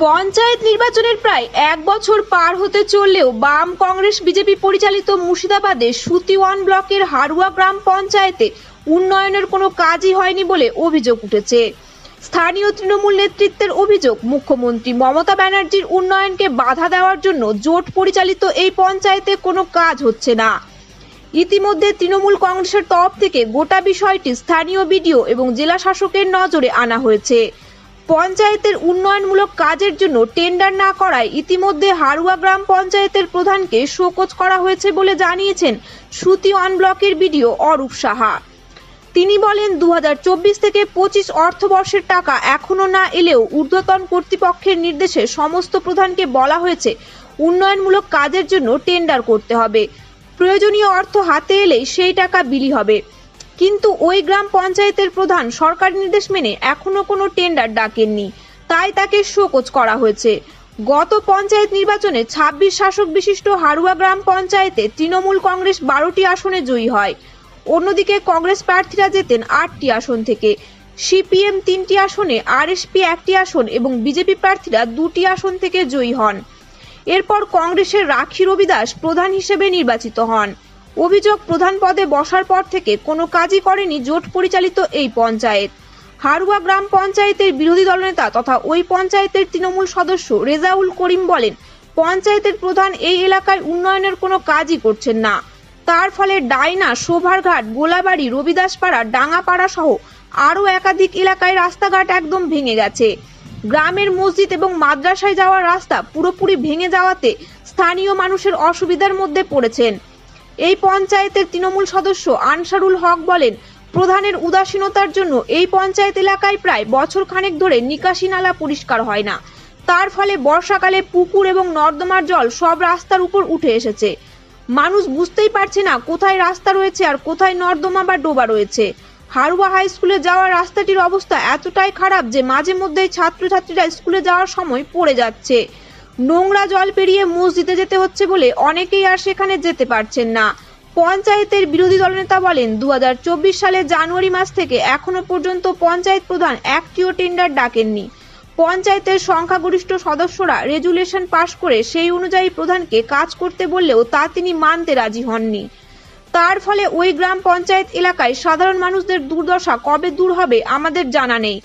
পঞ্চায়েত নির্বাচনের প্রায় এক বছর পার হতে চললেও বাম কংগ্রেস বিজেপি পরিচালিত মুর্শিদাবাদের সুতিওয়ান ব্লকের হারুয়া গ্রাম পঞ্চায়েতে উন্নয়নের কোনো কাজই হয়নি বলে অভিযোগ উঠেছে। স্থানীয় তৃণমূল নেতৃত্বের অভিযোগ, মুখ্যমন্ত্রী মমতা ব্যানার্জির উন্নয়নকে বাধা দেওয়ার জন্য জোট পরিচালিত এই পঞ্চায়েতে কোনো কাজ হচ্ছে না। ইতিমধ্যে তৃণমূল কংগ্রেসের তরফ থেকে গোটা বিষয়টি স্থানীয় বিডিও এবং জেলা শাসকের নজরে আনা হয়েছে। পঞ্চায়েতের উন্নয়নমূলক কাজের জন্য টেন্ডার না করায় ইতিমধ্যে হারুয়া গ্রাম পঞ্চায়েতের প্রধানকে শোকজ করা হয়েছে বলে জানিয়েছেন সুতিওয়ান ব্লকের বিডিও অরূপ সাহা। তিনি বলেন, 2024 থেকে 25 অর্থবর্ষের টাকা এখনো না এলেও ঊর্ধ্বতন কর্তৃপক্ষের নির্দেশে সমস্ত প্রধানকে বলা হয়েছে উন্নয়নমূলক কাজের জন্য টেন্ডার করতে হবে। প্রয়োজনীয় অর্থ হাতে এলেই সেই টাকা বিলি হবে। কিন্তু ওই গ্রাম পঞ্চায়েতের প্রধান সরকারি নির্দেশ মেনে এখনো কোনো টেন্ডার ডাকেননি, তাই তাকে শোকজ করা হয়েছে। গত পঞ্চায়েত নির্বাচনে 26 শাসক বিশিষ্ট হারুয়া গ্রাম পঞ্চায়েতে তৃণমূল কংগ্রেস 12টি আসনে জয়ী হয়। অন্যদিকে কংগ্রেস প্রার্থীরা জেতেন 8টি আসন থেকে, সিপিএম 3টি আসনে, আরএসপি 1টি আসন এবং বিজেপি প্রার্থীরা 2টি আসন থেকে জয়ী হন। এরপর কংগ্রেসের রাখি রবিদাস প্রধান হিসেবে নির্বাচিত হন। অভিযোগ, প্রধান পদে বসার পর থেকে কোনো কাজই করেনি জোট পরিচালিত এই পঞ্চায়েত। হারুয়া গ্রাম পঞ্চায়েতের বিরোধী দলনেতা তথা ওই পঞ্চায়েতের তৃণমূল সদস্য রেজাউল করিম বলেন, পঞ্চায়েতের প্রধান এই এলাকায় উন্নয়নের কোনো কাজই করছেন না। তার ফলে ডাইনা, শোভারঘাট, গোলাবাড়ি, রবিদাসপাড়া, ডাঙ্গাপাড়া সহ আরও একাধিক এলাকায় রাস্তাঘাট একদম ভেঙে গেছে। গ্রামের মসজিদ এবং মাদ্রাসায় যাওয়ার রাস্তা পুরোপুরি ভেঙে যাওয়াতে স্থানীয় মানুষের অসুবিধার মধ্যে পড়েছেন। এই পঞ্চায়েতের তৃণমূল সদস্য আনসারুল হক বলেন, প্রধানের উদাসীনতার জন্য এই পঞ্চায়েত এলাকায় প্রায় বছর খানেক ধরে নিকাশি নালা পরিষ্কার হয় না। তার ফলে বর্ষাকালে পুকুর এবং নর্দমার জল সব রাস্তার উপর উঠে এসেছে। মানুষ বুঝতেই পারছে না কোথায় রাস্তা রয়েছে আর কোথায় নর্দমা বা ডোবা রয়েছে। হারুয়া হাই স্কুলে যাওয়ার রাস্তাটির অবস্থা এতটাই খারাপ যে মাঝে মধ্যেই ছাত্রছাত্রীরা স্কুলে যাওয়ার সময় পড়ে যাচ্ছে। নোংরা জল পেরিয়ে মসজিদে যেতে হচ্ছে বলে অনেকেই আর সেখানে যেতে পারছেন না। পঞ্চায়েতের বিরোধী দলনেতা বলেন, 2024 সালের জানুয়ারি মাস থেকে এখনো পর্যন্ত পঞ্চায়েত প্রধান একটিও টেন্ডার ডাকেননি। পঞ্চায়েতের সংখ্যাগরিষ্ঠ সদস্যরা রেজুলেশন পাশ করে সেই অনুযায়ী প্রধানকে কাজ করতে বললেও তা তিনি মানতে রাজি হননি। তার ফলে ওই গ্রাম পঞ্চায়েত এলাকায় সাধারণ মানুষদের দুর্দশা কবে দূর হবে আমাদের জানা নেই।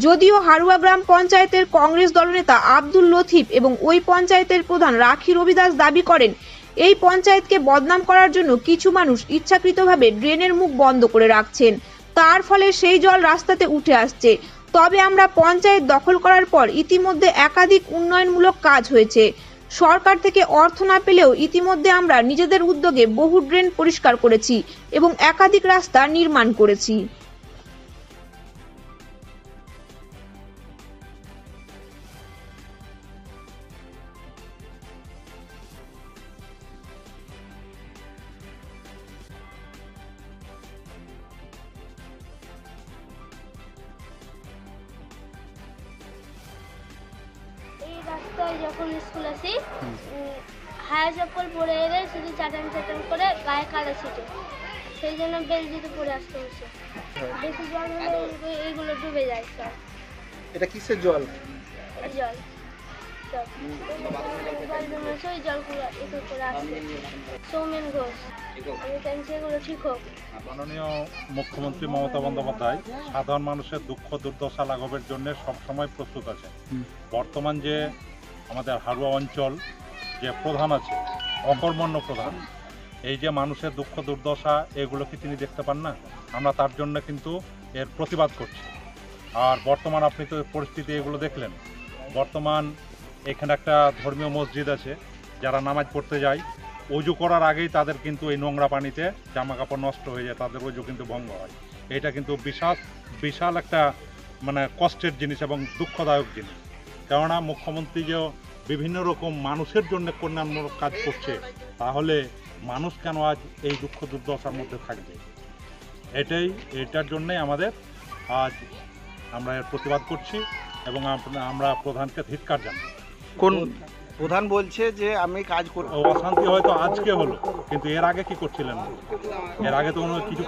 যদিও হারুয়া গ্রাম পঞ্চায়েতের কংগ্রেস দলনেতা আব্দুল লতিফ এবং ওই পঞ্চায়েতের প্রধান রাখি রবিদাস দাবি করেন, এই পঞ্চায়েতকে বদনাম করার জন্য কিছু মানুষ ইচ্ছাকৃতভাবে ড্রেনের মুখ বন্ধ করে রাখছেন। তার ফলে সেই জল রাস্তাতে উঠে আসছে। তবে আমরা পঞ্চায়েত দখল করার পর ইতিমধ্যে একাধিক উন্নয়নমূলক কাজ হয়েছে। সরকার থেকে অর্থ না পেলেও ইতিমধ্যে আমরা নিজেদের উদ্যোগে বহু ড্রেন পরিষ্কার করেছি এবং একাধিক রাস্তা নির্মাণ করেছি। এই রাস্তায় যখন স্কুল আসি, হায়া চপ্পল পরে এলে শুধু চাটান চাটান করে গায়ে কাদা ছিটে, সেই জন্য বেলজিতে পরে আসতে হচ্ছে। বেশি জল হলে এইগুলো ডুবে যায় সব। এটা কিসের জল? জল ওই জলগুলো এগুলো করে আসছে। সৌমেন ঘোষ, আমি চাইছি এগুলো ঠিক হোক। মাননীয় মুখ্যমন্ত্রী মমতা বন্দ্যোপাধ্যায় সাধারণ মানুষের দুঃখ দুর্দশা লাঘবের জন্য সবসময় প্রস্তুত আছে। বর্তমান যে আমাদের হারুয়া অঞ্চল যে প্রধান আছে, অকর্মণ্য প্রধান, এই যে মানুষের দুঃখ দুর্দশা এগুলো কি তিনি দেখতে পান না? আমরা তার জন্য কিন্তু এর প্রতিবাদ করছি। আর বর্তমান আপনি তো পরিস্থিতি এগুলো দেখলেন। বর্তমান এখানে একটা ধর্মীয় মসজিদ আছে, যারা নামাজ পড়তে যায় অজু করার আগেই তাদের কিন্তু এই নোংরা পানিতে জামা কাপড় নষ্ট হয়ে যায়, তাদের অজু কিন্তু ভঙ্গ হয়। এটা কিন্তু বিশাল একটা কষ্টের জিনিস এবং দুঃখদায়ক জিনিস। কেননা মুখ্যমন্ত্রী যে বিভিন্ন রকম মানুষের জন্য কল্যাণমূলক কাজ করছে, তাহলে মানুষ কেন আজ এই দুঃখ দুর্দশার মধ্যে থাকবে? এটার জন্যই আমাদের আজ আমরা এর প্রতিবাদ করছি এবং আমরা প্রধানকে ধিক্কার জানাই। কোন প্রধান বলছে যে আমি কাজ করব? অশান্তি হয়তো আজকে হলো, কিন্তু এর আগে কি করছিলেন? এর আগে তো কিছু